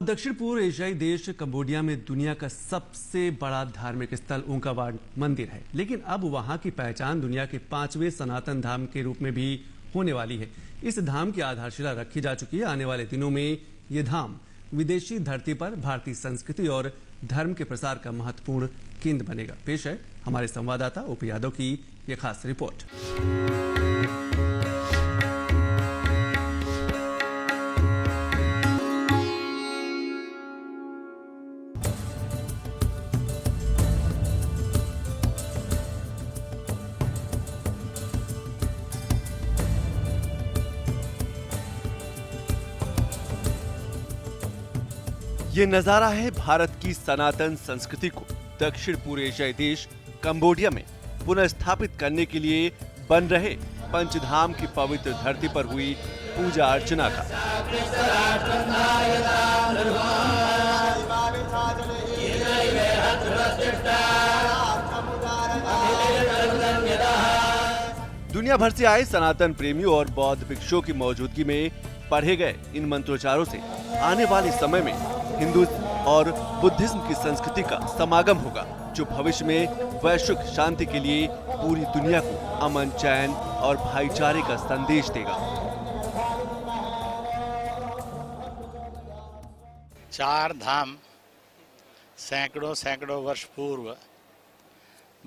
दक्षिण पूर्व एशियाई देश कंबोडिया में दुनिया का सबसे बड़ा धार्मिक स्थल ऊंकावाड मंदिर है, लेकिन अब वहां की पहचान दुनिया के 5वें सनातन धाम के रूप में भी होने वाली है। इस धाम की आधारशिला रखी जा चुकी है। आने वाले दिनों में ये धाम विदेशी धरती पर भारतीय संस्कृति और धर्म के प्रसार का महत्वपूर्ण केंद्र बनेगा। पेश है हमारे संवाददाता ओपी यादव की ये खास रिपोर्ट। ये नजारा है भारत की सनातन संस्कृति को दक्षिण पूर्व एशियाई देश कंबोडिया में पुनः स्थापित करने के लिए बन रहे पंचधाम की पवित्र धरती पर हुई पूजा अर्चना का। दुनिया भर से आए सनातन प्रेमियों और बौद्ध भिक्षुओं की मौजूदगी में पढ़े गए इन मंत्रोच्चारों से आने वाले समय में हिंदुत्व और बुद्धिज्म की संस्कृति का समागम होगा, जो भविष्य में वैश्विक शांति के लिए पूरी दुनिया को अमन, चैन और भाईचारे का संदेश देगा। चार धाम सैकड़ों वर्ष पूर्व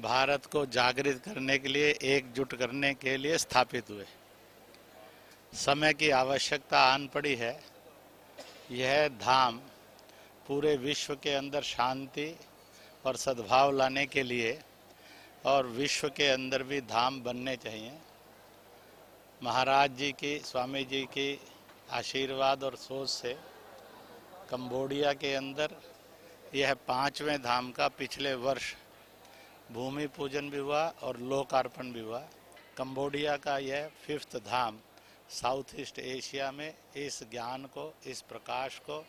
भारत को जागृत करने के लिए, एकजुट करने के लिए स्थापित हुए। समय की आवश्यकता आन पड़ी है। यह धाम पूरे विश्व के अंदर शांति और सद्भाव लाने के लिए और विश्व के अंदर भी धाम बनने चाहिए। महाराज जी की, स्वामी जी की आशीर्वाद और सोच से कंबोडिया के अंदर यह 5वें धाम का पिछले वर्ष भूमि पूजन भी हुआ और लोकार्पण भी हुआ। कंबोडिया का यह 5th धाम साउथ ईस्ट एशिया में इस ज्ञान को, इस प्रकाश को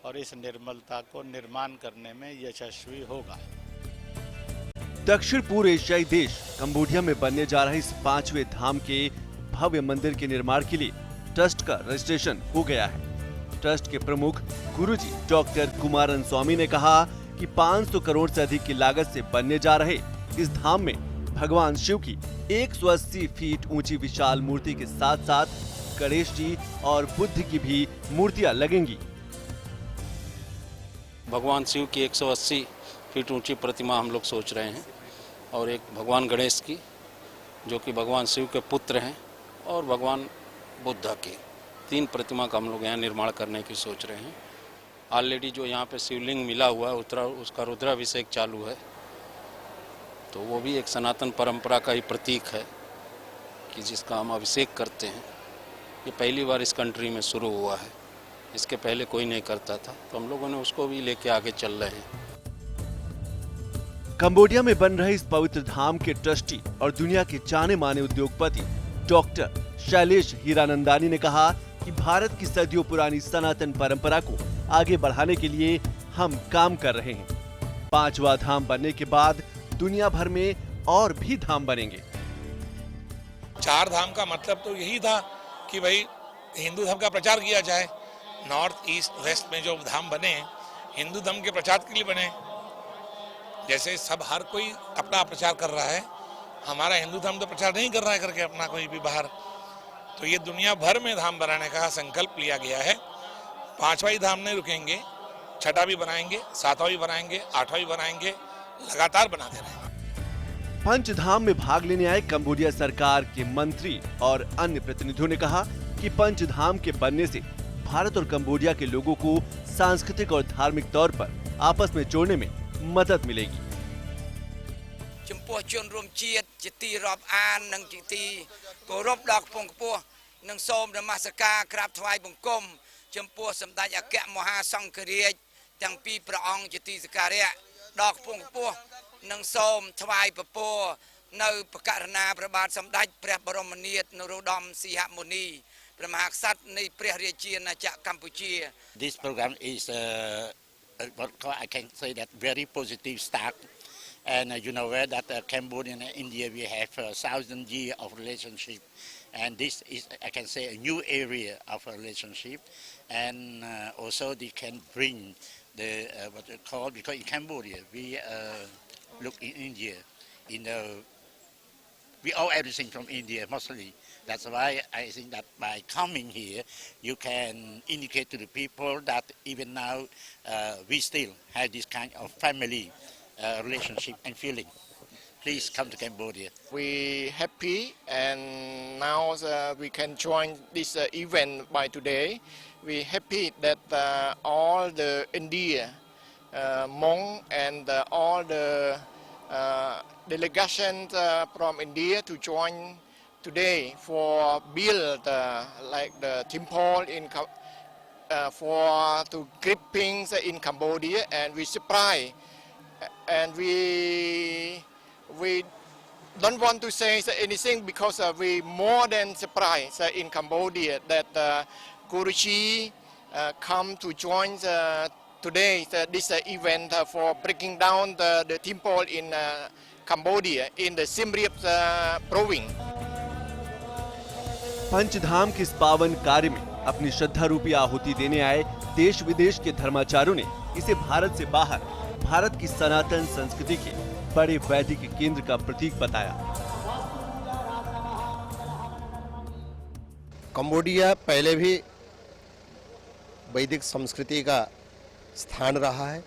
और इस निर्मलता को निर्माण करने में यशस्वी होगा। दक्षिण पूर्व एशियाई देश कंबोडिया में बनने जा रहे इस 5वें धाम के भव्य मंदिर के निर्माण के लिए ट्रस्ट का रजिस्ट्रेशन हो गया है। ट्रस्ट के प्रमुख गुरुजी डॉक्टर कुमारन स्वामी ने कहा कि 500 करोड़ से अधिक की लागत से बनने जा रहे इस धाम में भगवान शिव की 180 फीट ऊंची विशाल मूर्ति के साथ साथ गणेश जी और बुद्ध की भी मूर्तियां लगेंगी। भगवान शिव की 180 फीट ऊंची प्रतिमा हम लोग सोच रहे हैं और एक भगवान गणेश की, जो कि भगवान शिव के पुत्र हैं, और भगवान बुद्ध की 3 प्रतिमा का हम लोग यहाँ निर्माण करने की सोच रहे हैं। ऑलरेडी जो यहाँ पे शिवलिंग मिला हुआ है उसका रुद्राभिषेक चालू है, तो वो भी एक सनातन परंपरा का ही प्रतीक है कि जिसका हम अभिषेक करते हैं। ये पहली बार इस कंट्री में शुरू हुआ है, इसके पहले कोई नहीं करता था, तो हम लोगों ने उसको भी लेके आगे चल रहे हैं। कंबोडिया में बन रहे इस पवित्र धाम के ट्रस्टी और दुनिया के जाने माने उद्योगपति डॉक्टर शैलेश हीरानंदानी ने कहा कि भारत की सदियों पुरानी सनातन परंपरा को आगे बढ़ाने के लिए हम काम कर रहे हैं। 5वां धाम बनने के बाद दुनिया भर में और भी धाम बनेंगे। 4 धाम का मतलब तो यही था कि भाई हिंदू धर्म का प्रचार किया जाए। नॉर्थ, ईस्ट, वेस्ट में जो धाम बने हिंदू धर्म के प्रचार के लिए बने। जैसे सब हर कोई अपना प्रचार कर रहा है, हमारा हिंदू धर्म तो प्रचार नहीं कर रहा है करके अपना कोई भी बाहर, तो ये दुनिया भर में धाम बनाने का संकल्प लिया गया है। 5वां ही धाम नहीं रुकेंगे, 6वां भी बनाएंगे, 7वां भी बनाएंगे, 8वां भी बनाएंगे, लगातार बनाते रहेंगे। पंचधाम में भाग लेने आए कंबोडिया सरकार के मंत्री और अन्य प्रतिनिधियों ने कहा कि पंचधाम के बनने से भारत और कंबोडिया के लोगों को सांस्कृतिक और धार्मिक तौर पर आपस में जोड़ने में मदद मिलेगी। This program is I can say that very positive start, and you know where that Cambodia and India we have 1,000 years of relationship, and this is, I can say, a new area of a relationship, and also they can bring the what we call, because in Cambodia we look in India, we owe everything from India mostly. That's why I think that by coming here, you can indicate to the people that even now we still have this kind of family relationship and feeling. Please come to Cambodia. We happy, and now we can join this event by today. We happy that all the India, Hmong, and all the delegations from India to join today for build like the temple in for to keep things in Cambodia, and we surprise, and we don't want to say anything because we more than surprised in Cambodia that Guruji come to join today this event for breaking down the temple in Cambodia in the Siem Reap province. पंचधाम के इस पावन कार्य में अपनी श्रद्धा रूपी आहुति देने आए देश विदेश के धर्माचार्यों ने इसे भारत से बाहर भारत की सनातन संस्कृति के बड़े वैदिक केंद्र का प्रतीक बताया। कंबोडिया पहले भी वैदिक संस्कृति का स्थान रहा है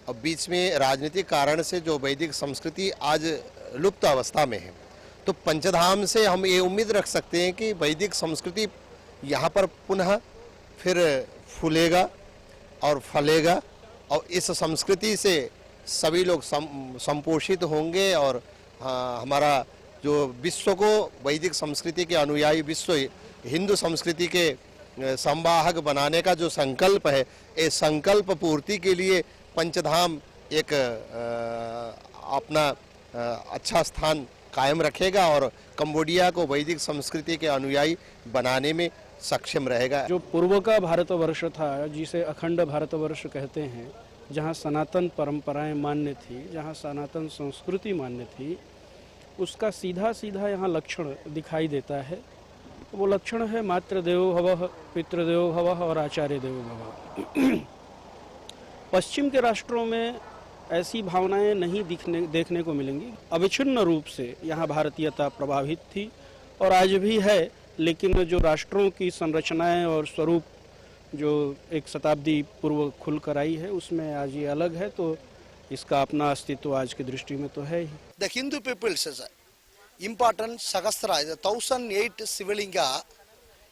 और बीच में राजनीतिक कारण से जो वैदिक संस्कृति आज लुप्त अवस्था में है, तो पंचधाम से हम ये उम्मीद रख सकते हैं कि वैदिक संस्कृति यहाँ पर पुनः फिर फूलेगा और फलेगा और इस संस्कृति से सभी लोग संपोषित होंगे और हमारा जो विश्व को वैदिक संस्कृति के अनुयायी विश्व हिंदू संस्कृति के संवाहक बनाने का जो संकल्प है, ये संकल्प पूर्ति के लिए पंचधाम एक अपना अच्छा स्थान कायम रखेगा और कंबोडिया को वैदिक संस्कृति के अनुयायी बनाने में सक्षम रहेगा। जो पूर्व का भारतवर्ष था, जिसे अखंड भारतवर्ष कहते हैं, जहाँ सनातन परंपराएं मान्य थी, जहाँ सनातन संस्कृति मान्य थी, उसका सीधा सीधा यहाँ लक्षण दिखाई देता है। वो लक्षण है मातृदेवो भवः, पितृदेवो भवः और आचार्य देवो भवः। पश्चिम के राष्ट्रों में ऐसी भावनाएं नहीं देखने को मिलेंगी। अविच्छिन्न रूप से यहाँ भारतीयता प्रभावित थी और आज भी है, लेकिन जो राष्ट्रों की संरचनाएं और स्वरूप जो एक शताब्दी पूर्व खुल कर आई है, उसमें आज ये अलग है, तो इसका अपना अस्तित्व आज की दृष्टि में तो है ही। The Hindu peoples is important Sahasra, is 1008 Sivalinga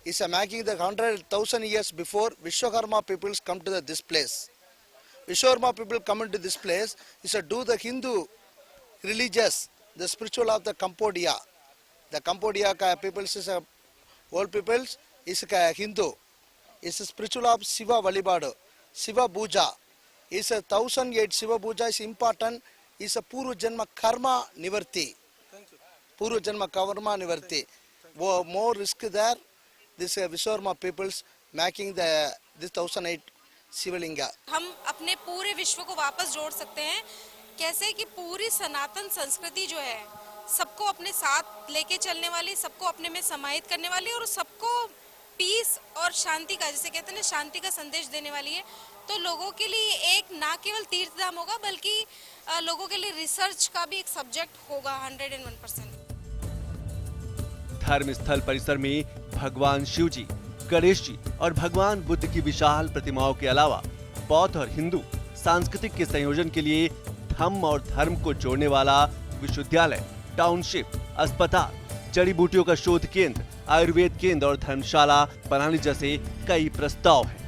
is making the 100,000 years before Vishwakarma peoples come to this place. Vishwakarma people come into this place is to do the Hindu religious, the spiritual of the Cambodia. The Cambodia peoples is old peoples is Hindu. Is a spiritual of Shiva Valibado. Shiva Puja is 1008 Shiva Puja is important. Is a Puru Janma Karma Nivarti. Puru Janma Karma Nivarti. More risk there. This Vishwakarma peoples making this 1008 Shivalinga. हम अपने पूरे विश्व को वापस जोड़ सकते हैं कैसे कि पूरी सनातन संस्कृति जो है सबको अपने साथ लेके चलने वाली, सबको अपने में समाहित करने वाली और सबको पीस और शांति का, जैसे कहते हैं ना, शांति का संदेश देने वाली है। तो लोगों के लिए एक ना केवल तीर्थधाम होगा बल्कि लोगों के लिए रिसर्च का भी एक सब्जेक्ट होगा 101%। धर्म स्थल परिसर में भगवान शिव जी, गणेश जी और भगवान बुद्ध की विशाल प्रतिमाओं के अलावा बौद्ध और हिंदू सांस्कृतिक के संयोजन के लिए धम्म और धर्म को जोड़ने वाला विश्वविद्यालय, टाउनशिप, अस्पताल, जड़ी बूटियों का शोध केंद्र, आयुर्वेद केंद्र और धर्मशाला बनाने जैसे कई प्रस्ताव हैं।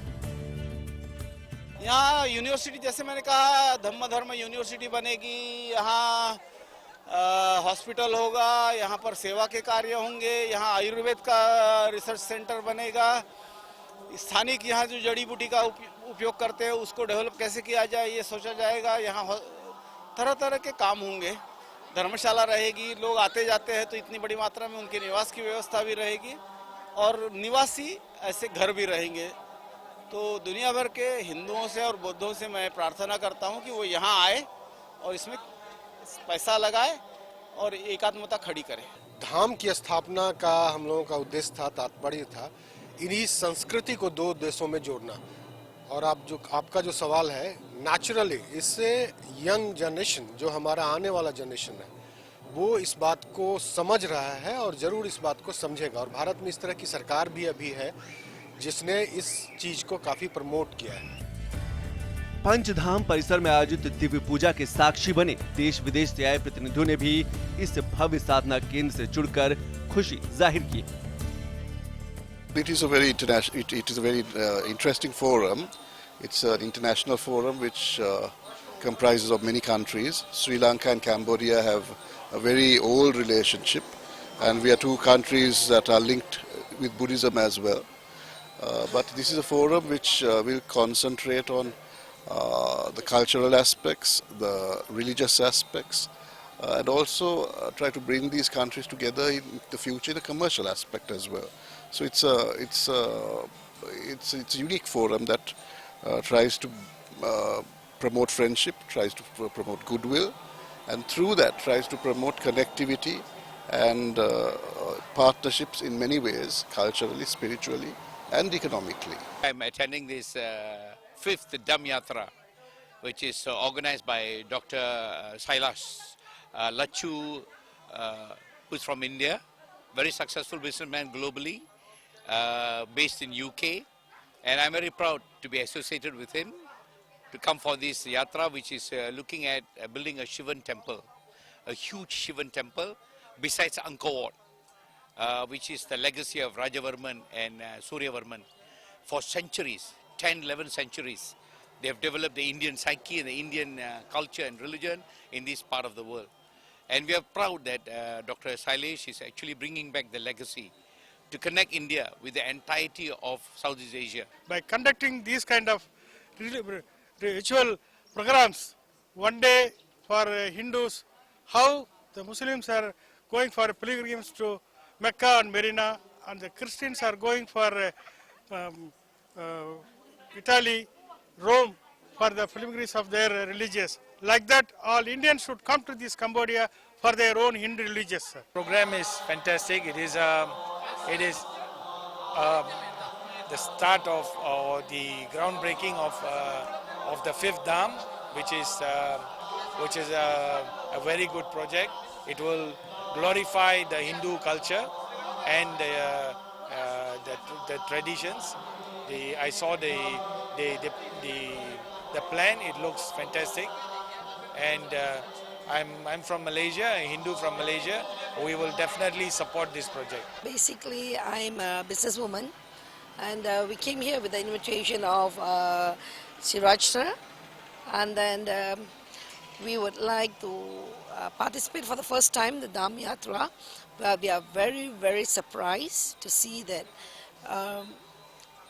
यहाँ यूनिवर्सिटी, जैसे मैंने कहा, धम्म धर्म यूनिवर्सिटी बनेगी, यहाँ हॉस्पिटल होगा, यहाँ पर सेवा के कार्य होंगे, यहाँ आयुर्वेद का रिसर्च सेंटर बनेगा, स्थानिक यहाँ जो जड़ी बूटी का उपयोग करते हैं उसको डेवलप कैसे किया जाए ये सोचा जाएगा। यहाँ तरह तरह के काम होंगे, धर्मशाला रहेगी, लोग आते जाते हैं तो इतनी बड़ी मात्रा में उनके निवास की व्यवस्था भी रहेगी और निवासी ऐसे घर भी रहेंगे। तो दुनिया भर के हिंदुओं से और बौद्धों से मैं प्रार्थना करता हूँ कि वो यहाँ आए और इसमें पैसा लगाए और एकात्मता खड़ी करें। धाम की स्थापना का हम लोगों का उद्देश्य था, तात्पर्य था इन्हीं संस्कृति को दो देशों में जोड़ना। और आपका जो सवाल है, नेचुरली इससे यंग जनरेशन, जो हमारा आने वाला जनरेशन है, वो इस बात को समझ रहा है और ज़रूर इस बात को समझेगा। और भारत में इस तरह की सरकार भी अभी है जिसने इस चीज़ को काफ़ी प्रमोट किया है। पंचधाम परिसर में आयोजित दिव्य पूजा के साक्षी बने देश विदेश से आए प्रतिनिधियों ने भी इस भव्य साधना केंद्र से जुड़कर खुशी जाहिर की। It is a very interesting forum. It's an international forum which comprises of many countries. Sri Lanka and Cambodia have a very old relationship, and we are two countries that are linked with Buddhism as well. But this is a forum which will concentrate on the cultural aspects, the religious aspects, and also try to bring these countries together in the future, the commercial aspect as well. So it's a unique forum that tries to promote friendship, tries to promote goodwill, and through that tries to promote connectivity and partnerships in many ways, culturally, spiritually, and economically. I'm attending this 5th Dham Yatra, which is organized by Dr. Sailash Lachu, who's from India, very successful businessman globally, based in UK, and I'm very proud to be associated with him, to come for this yatra, which is looking at building a Shivan temple, a huge Shivan temple besides Angkor Wat, which is the legacy of Rajavarman and Suryavarman. For centuries, 10-11 centuries, they have developed the Indian psyche and the Indian culture and religion in this part of the world. And we are proud that Dr. Sailesh is actually bringing back the legacy to connect India with the entirety of Southeast Asia. By conducting these kind of ritual programs, one day for Hindus, how the Muslims are going for pilgrims to Mecca and Medina, and the Christians are going for Italy, Rome, for the pilgrims of their religious. Like that, all Indians should come to this Cambodia for their own Hindu religious. Program is fantastic. It is the start of the groundbreaking of the 5th Dham, which is a very good project. It will glorify the Hindu culture and the traditions. I saw the plan. It looks fantastic, and I'm from Malaysia, a Hindu from Malaysia. We will definitely support this project. Basically, I'm a businesswoman, and we came here with the invitation of Sirajstra, and then we would like to participate for the first time in the Dham Yatra. We are very, very surprised to see that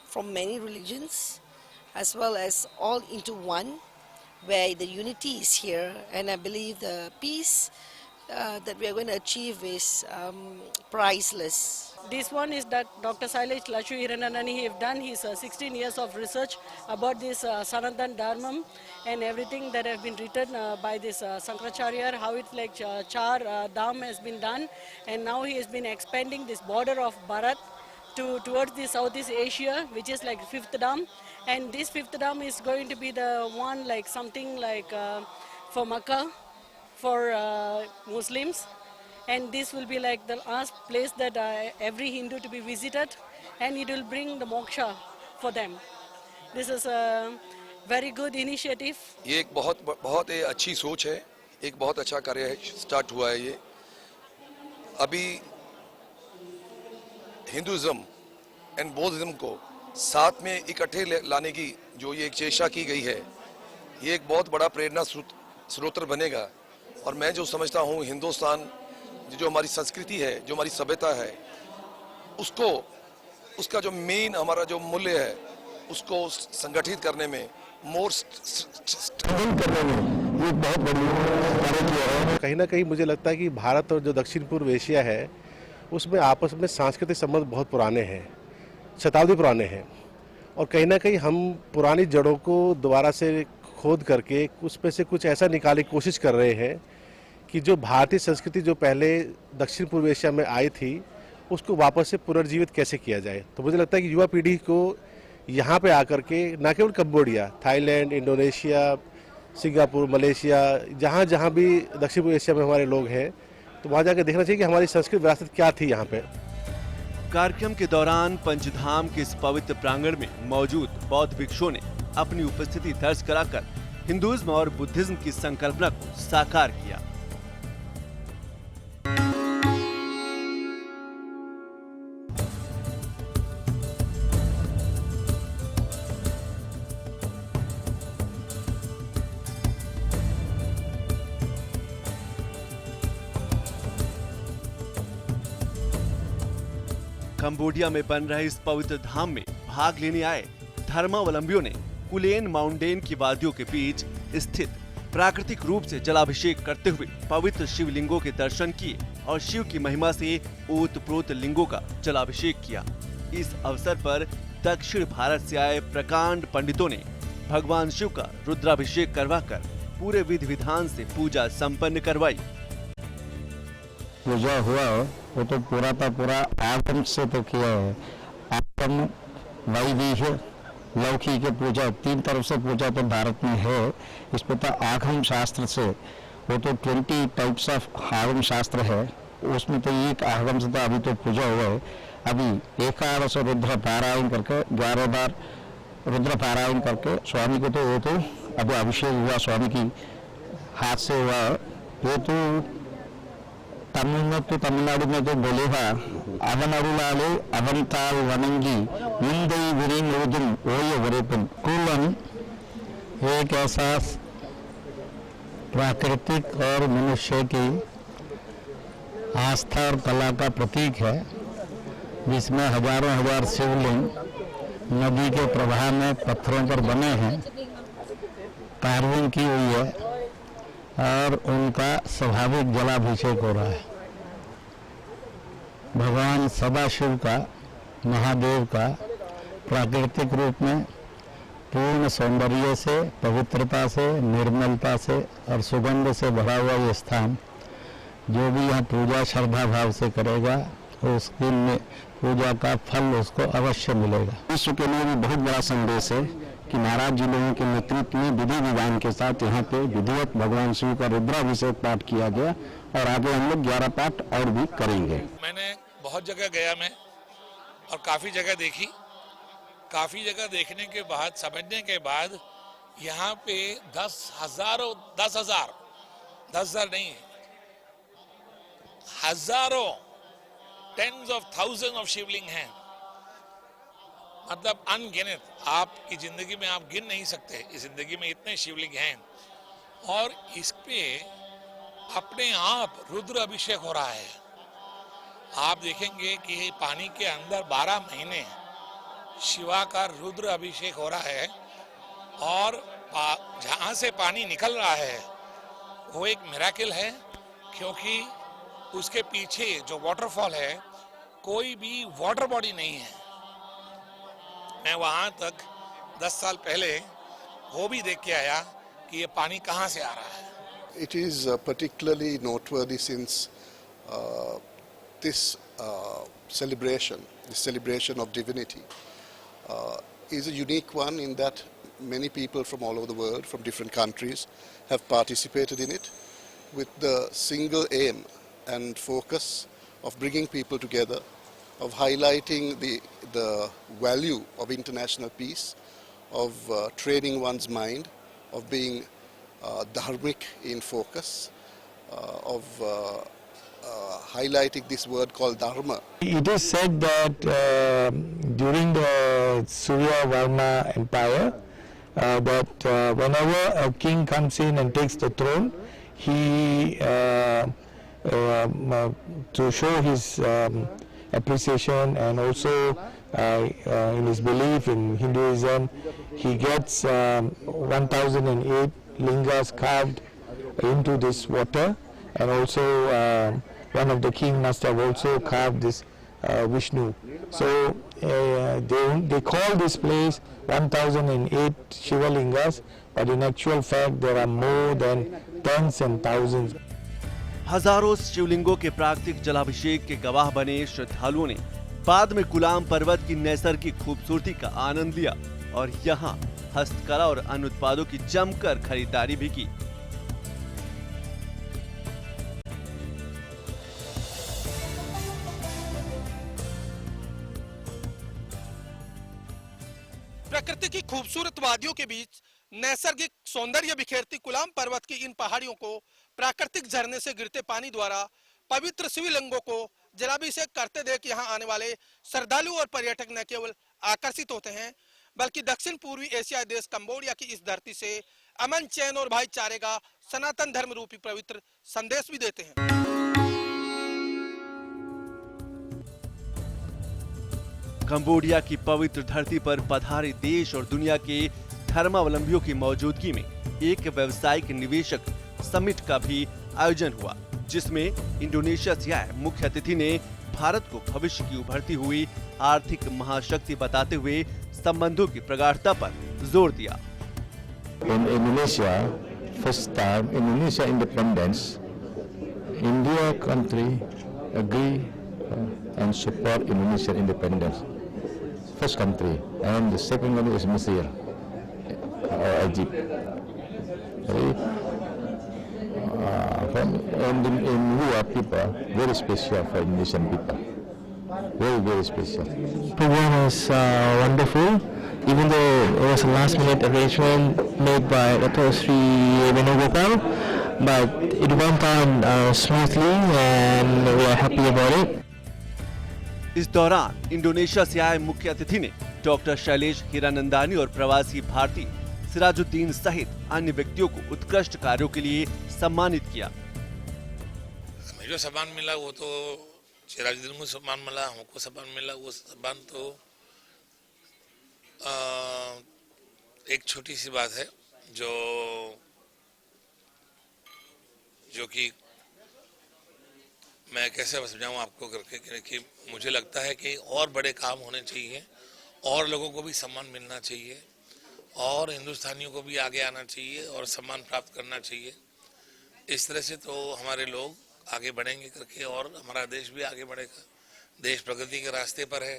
from many religions, as well as all into one, where the unity is here, and I believe the peace that we are going to achieve is priceless. This one is that Dr. Sailesh Lachu Hiranandani have done his 16 years of research about this Sanatan Dharma and everything that have been written by this Sankaracharya, how it's like Char Dham has been done, and now he has been expanding this border of Bharat towards the Southeast Asia, which is like 5th Dham, and this 5th Dham is going to be the one like something like for Makkah, for Muslims, and this will be like the last place that every Hindu to be visited, and it will bring the moksha for them. This is a very good initiative. ये एक बहुत अच्छी सोच है, एक बहुत अच्छा कार्य है, स्टार्ट हुआ है ये। अभी हिंदुइज्म एंड बौद्धिज्म को साथ में इकट्ठे लाने की जो ये एक चेष्टा की गई है, ये एक बहुत बड़ा प्रेरणा स्रोत बनेगा। और मैं जो समझता हूँ हिंदुस्तान जो हमारी संस्कृति है, जो हमारी सभ्यता है, उसका जो मेन हमारा जो मूल्य है, उसको संगठित करने में बहुत बड़ी कार्य किया है। कहीं ना कहीं मुझे लगता है कि भारत और जो दक्षिण पूर्व एशिया है उसमें आपस में सांस्कृतिक संबंध बहुत पुराने हैं, शताब्दी पुराने हैं, और कहीं ना कहीं हम पुरानी जड़ों को दोबारा से खोद करके उसमें से कुछ ऐसा निकालने की कोशिश कर रहे हैं कि जो भारतीय संस्कृति जो पहले दक्षिण पूर्व एशिया में आई थी उसको वापस से पुनर्जीवित कैसे किया जाए। तो मुझे लगता है कि युवा पीढ़ी को यहाँ पे आकर के न केवल Cambodia, Thailand, Indonesia, Singapore, Malaysia, जहाँ जहाँ भी दक्षिण पूर्व एशिया में हमारे लोग हैं, तो वहाँ जाकर देखना चाहिए कि हमारी संस्कृत विरासत क्या थी यहाँ पे। कार्यक्रम के दौरान पंचधाम के इस पवित्र प्रांगण में मौजूद बौद्ध भिक्षुओं ने अपनी उपस्थिति दर्ज कराकर हिंदुइज्म और बुद्धिज्म की संकल्पना को साकार किया। कंबोडिया में बन रहे इस पवित्र धाम में भाग लेने आए धर्मावलंबियों ने कुलेन माउंटेन की वादियों के बीच स्थित प्राकृतिक रूप से जलाभिषेक करते हुए पवित्र शिवलिंगों के दर्शन किए और शिव की महिमा से ओतप्रोत लिंगों का जलाभिषेक किया। इस अवसर पर दक्षिण भारत से आए प्रकांड पंडितों ने भगवान शिव का रुद्राभिषेक करवाकर पूरे विधि विधान से पूजा संपन्न करवाई। पूजा हुआ वो तो पूरा का पूरा आगम से तो किया है। आगम, वैदिक, लौकिक पूजा, तीन तरफ से पूजा तो भारत में है। इस पर तो आगम शास्त्र से वो तो 20 टाइप्स ऑफ आगम शास्त्र है, उसमें तो एक आगम से तो अभी तो पूजा हुआ है। अभी 11 रुद्र पारायण करके 11 बार रुद्र पारायण करके स्वामी को तो वो तो अभी अभिषेक हुआ, स्वामी की हाथ से हुआ। ये तो तमिलनाडु में तो बोले हुआ अवनरुलाले अवंताल वनंगी मुंदई विरी नोदुम ओय वरेपन। कुलन एक ऐसा प्राकृतिक और मनुष्य की आस्था और कला का प्रतीक है, जिसमें हजारों हजार शिवलिंग नदी के प्रवाह में पत्थरों पर बने हैं, कार्विंग की हुई है और उनका स्वाभाविक जलाभिषेक हो रहा है। भगवान सदाशिव का, महादेव का प्राकृतिक रूप में पूर्ण सौंदर्य से, पवित्रता से, निर्मलता से और सुगंध से भरा हुआ ये स्थान, जो भी यहाँ पूजा श्रद्धा भाव से करेगा उसकी पूजा का फल उसको अवश्य मिलेगा। विश्व के लिए भी बहुत बड़ा संदेश है कि महाराज जी लोगों के नेतृत्व में विधि विधान के साथ यहाँ पे विधिवत भगवान शिव का रुद्राभिषेक पाठ किया गया और आगे हम लोग 11 पाठ और भी करेंगे। मैंने बहुत जगह गया मैं और काफ़ी जगह देखी। काफ़ी जगह देखने के बाद, समझने के बाद यहाँ पे 10,000 नहीं, हजारों, टेंस ऑफ थाउजेंड ऑफ शिवलिंग हैं, मतलब अनगिनत। आपकी जिंदगी में आप गिन नहीं सकते, इस जिंदगी में इतने शिवलिंग हैं। और इस पे अपने आप रुद्र अभिषेक हो रहा है। आप देखेंगे कि पानी के अंदर 12 महीने शिवा का रुद्र अभिषेक हो रहा है और जहाँ से पानी निकल रहा है वो एक मिरेकल है, क्योंकि उसके पीछे जो वाटरफॉल है कोई भी वाटर बॉडी नहीं है। मैं वहाँ तक 10 साल पहले वो भी देख के आया कि ये पानी कहाँ से आ रहा है। It is particularly noteworthy since this celebration of divinity is a unique one in that many people from all over the world, from different countries, have participated in it with the single aim and focus of bringing people together, of highlighting the value of international peace, of training one's mind, of being dharmic in focus, of highlighting this word called dharma. It is said that during the Surya Varna Empire, that whenever a king comes in and takes the throne, he to show his appreciation and also in his belief in Hinduism, he gets 1008 lingas carved into this water, and also one of the king must have also carved this Vishnu. So they call this place 1008 Shiva lingas, but in actual fact there are more than tens and thousands. हजारों शिवलिंगों के प्राकृतिक जलाभिषेक के गवाह बने श्रद्धालुओं ने बाद में कुलाम पर्वत की नैसर्गिक खूबसूरती का आनंद लिया और यहाँ हस्तकला और अन्य उत्पादों की जमकर खरीदारी भी की। प्रकृति की खूबसूरत वादियों के बीच नैसर्गिक सौंदर्य बिखेरती कुलाम पर्वत की इन पहाड़ियों को प्राकृतिक झरने से गिरते पानी द्वारा पवित्र शिवलिंगों को जलाभिषेक करते देख यहाँ आने वाले श्रद्धालु और पर्यटक न केवल आकर्षित होते हैं बल्कि दक्षिण पूर्वी एशियाई देश कंबोडिया की इस धरती से अमन, चैन और भाईचारे का सनातन धर्म रूपी पवित्र संदेश भी देते हैं। कंबोडिया की पवित्र धरती पर पधारे देश और दुनिया के धर्मावलंबियों की मौजूदगी में एक व्यावसायिक निवेशक समिट का भी आयोजन हुआ, जिसमें इंडोनेशिया से आए मुख्य अतिथि ने भारत को भविष्य की उभरती हुई आर्थिक महाशक्ति बताते हुए संबंधों की प्रगाढ़ता पर जोर दिया। In Indonesia, first time Indonesia independence, India country agree and support Indonesian independence. First country, and the second one is Mesir or Egypt. And we are people very special for Indonesian people. Very, very special. The program was wonderful, even though it was a last-minute arrangement made by Dr. Sri Venugopal, but it went on smoothly and we are happy about it. इस दौरान Indonesia से आए मुख्य अतिथि ने doctor Shailesh Hiranandani और प्रवासी भारतीय सिराजुद्दीन सहित अन्य व्यक्तियों को उत्कृष्ट कार्यों के लिए सम्मानित किया। हमें जो सम्मान मिला वो तो सिराजुद्दीन को सम्मान मिला, हमको सम्मान मिला। वो सम्मान तो एक छोटी सी बात है जो कि मैं कैसे समझाऊं आपको करके कि मुझे लगता है कि और बड़े काम होने चाहिए और लोगों को भी सम्मान मिलना चाहिए और हिंदुस्तानियों को भी आगे आना चाहिए और सम्मान प्राप्त करना चाहिए। इस तरह से तो हमारे लोग आगे बढ़ेंगे करके और हमारा देश भी आगे बढ़ेगा। देश प्रगति के रास्ते पर है।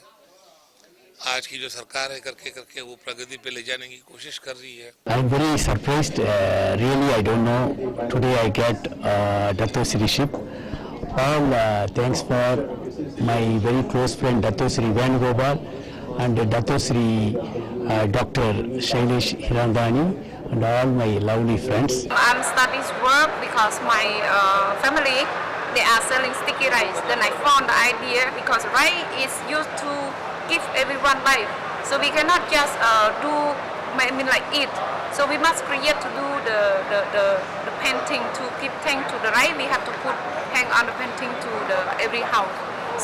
आज की जो सरकार है करके वो प्रगति पे ले जाने की कोशिश कर रही है। I'm very surprised. Really, I don't know. Today I get Dr. Sri Ship. All thanks for my very close friend Dr. Sri Venugopal and Dr. Sri Dr. Shailesh Hirandani and all my lovely friends. I'm starting work because my family, they are selling sticky rice. Then I found the idea because rice is used to give everyone life. So we cannot just eat. So we must create to do the painting to give thanks to the rice. We have to hang on the painting to every house.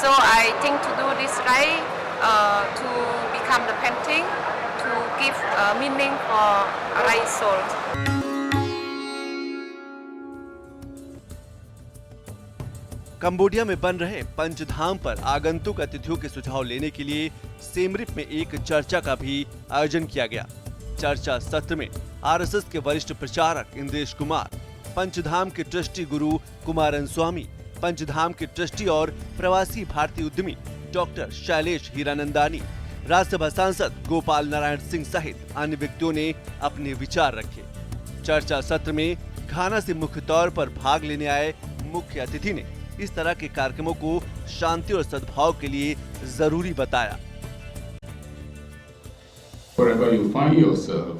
So I think to do this rice to become the painting to give meaning for rice salt. Cambodia में बन रहे पंचधाम पर आगंतुक अतिथियों के सुझाव लेने के लिए सिएम रिप में एक चर्चा का भी आयोजन किया गया। चर्चा सत्र में आरएसएस के वरिष्ठ प्रचारक इंद्रेश कुमार, पंचधाम के ट्रस्टी गुरु कुमारन स्वामी, पंचधाम के ट्रस्टी और प्रवासी भारतीय उद्यमी डॉक्टर शैलेश हीरानंदानी, राज्यसभा सांसद गोपाल नारायण सिंह सहित अन्य व्यक्तियों ने अपने विचार रखे। चर्चा सत्र में घाना से मुख्य तौर पर भाग लेने आए मुख्य अतिथि ने इस तरह के कार्यक्रमों को शांति और सद्भाव के लिए जरूरी बताया। Wherever you find yourself,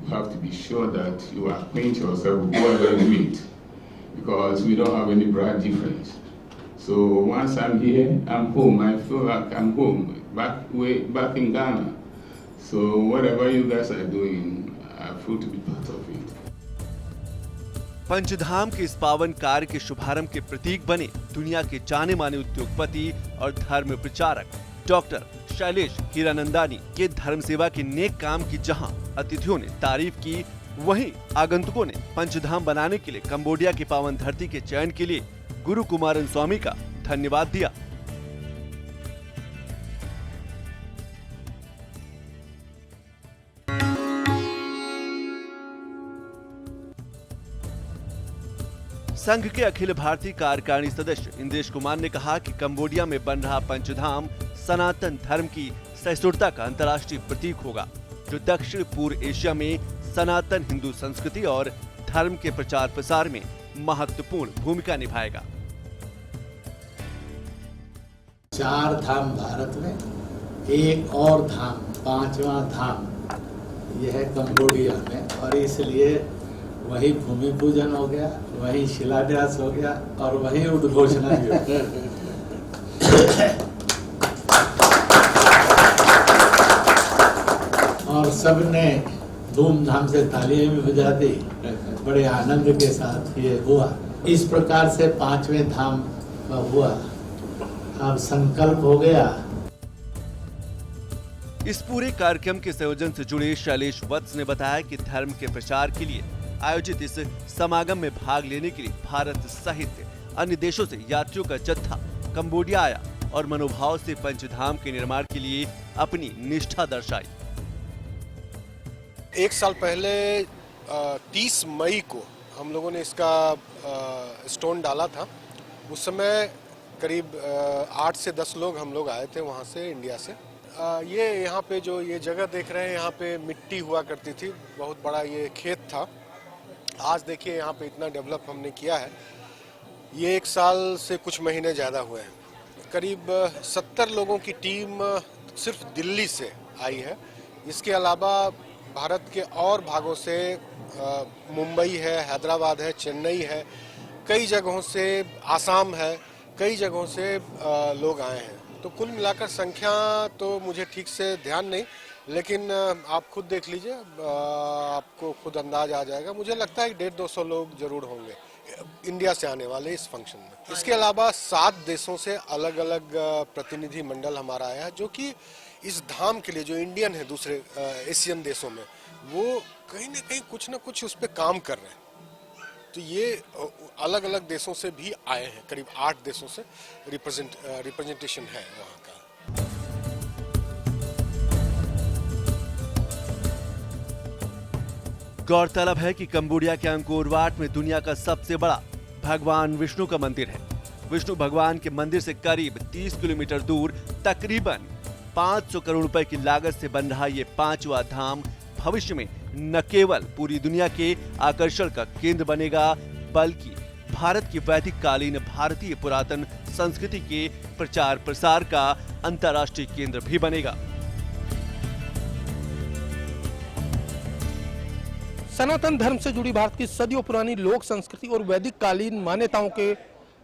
you have to be sure that you acquaint yourself with whoever you meet, because we don't have any bright difference. So once I'm here, I'm home. I feel like I'm home, back in Ghana. So whatever you guys are doing, I feel to be part of it. पंचधाम के इस पावन कार्य के शुभारंभ के प्रतीक बने दुनिया के जाने माने उद्योगपति और धर्म प्रचारक डॉक्टर शैलेश हीरानंदानी के धर्म सेवा के नेक काम की जहां अतिथियों ने तारीफ की, वहीं आगंतुकों ने पंचधाम बनाने के लिए कंबोडिया की पावन धरती के चयन के लिए गुरु कुमारन स्वामी का धन्यवाद दिया। संघ के अखिल भारतीय कार्यकारिणी सदस्य इंद्रेश कुमार ने कहा कि कंबोडिया में बन रहा पंचधाम सनातन धर्म की सहिष्णुता का अंतर्राष्ट्रीय प्रतीक होगा, जो दक्षिण पूर्व एशिया में सनातन हिंदू संस्कृति और धर्म के प्रचार प्रसार में महत्वपूर्ण भूमिका निभाएगा। 4 धाम भारत में, एक और धाम, 5वां धाम यह है कंबोडिया में, और इसलिए वही भूमि पूजन हो गया, वही शिलान्यास हो गया और वही उद्घोषणा भी हो गया। और सबने धूमधाम से तालियां भी बजा दी, बड़े आनंद के साथ ये हुआ। इस प्रकार से 5वें धाम का हुआ। अब संकल्प हो गया। इस पूरे कार्यक्रम के संयोजन से जुड़े शैलेश वत्स ने बताया कि धर्म के प्रचार के लिए आयोजित इस समागम में भाग लेने के लिए भारत सहित अन्य देशों से यात्रियों का जत्था कंबोडिया आया और मनोभाव से पंचधाम के निर्माण के लिए अपनी निष्ठा दर्शाई। 1 साल पहले 30 मई को हम लोगों ने इसका स्टोन डाला था। उस समय करीब 8 से 10 लोग हम लोग आए थे वहाँ से, इंडिया से। ये यहाँ पे जो ये जगह देख रहे हैं, यहाँ पे मिट्टी हुआ करती थी, बहुत बड़ा ये खेत था। आज देखिए यहाँ पे इतना डेवलप हमने किया है। ये 1 साल से कुछ महीने ज़्यादा हुए हैं। करीब 70 लोगों की टीम सिर्फ दिल्ली से आई है। इसके अलावा भारत के और भागों से मुंबई है, हैदराबाद है, चेन्नई है, कई जगहों से, आसाम है, कई जगहों से लोग आए हैं। तो कुल मिलाकर संख्या तो मुझे ठीक से ध्यान नहीं, लेकिन आप खुद देख लीजिए, आपको खुद अंदाज आ जाएगा। मुझे लगता है कि 150-200 लोग जरूर होंगे इंडिया से आने वाले इस फंक्शन में। इसके अलावा 7 देशों से अलग अलग प्रतिनिधि मंडल हमारा आया है, जो कि इस धाम के लिए, जो इंडियन है दूसरे एशियन देशों में, वो कहीं ना कहीं कुछ ना कुछ उस पर काम कर रहे हैं। तो ये अलग अलग देशों से भी आए हैं, करीब 8 देशों से रिप्रेजेंटेशन है वहाँ का। गौरतलब है कि कंबोडिया के अंकोर वाट में दुनिया का सबसे बड़ा भगवान विष्णु का मंदिर है। विष्णु भगवान के मंदिर से करीब 30 किलोमीटर दूर तकरीबन 500 करोड़ रुपए की लागत से बन रहा ये 5वां धाम भविष्य में न केवल पूरी दुनिया के आकर्षण का केंद्र बनेगा, बल्कि भारत की वैदिक कालीन भारतीय पुरातन संस्कृति के प्रचार प्रसार का अंतर्राष्ट्रीय केंद्र भी बनेगा। सनातन धर्म से जुड़ी भारत की सदियों पुरानी लोक संस्कृति और वैदिक कालीन मान्यताओं के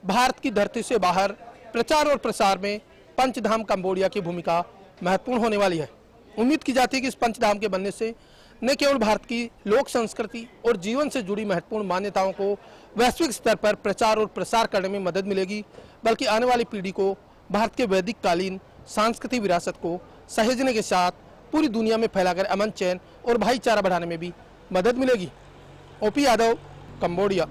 भारत की धरती से बाहर प्रचार और प्रसार में पंचधाम कंबोडिया की भूमिका महत्वपूर्ण होने वाली है। उम्मीद की जाती है कि इस पंचधाम के बनने से न केवल भारत की लोक संस्कृति और जीवन से जुड़ी महत्वपूर्ण मान्यताओं को वैश्विक स्तर पर प्रचार और प्रसार करने में मदद मिलेगी, बल्कि आने वाली पीढ़ी को भारत के वैदिक कालीन सांस्कृतिक विरासत को सहेजने के साथ पूरी दुनिया में फैलाकर अमन, चैन और भाईचारा बढ़ाने में भी मदद मिलेगी। OP Yadav, Cambodia.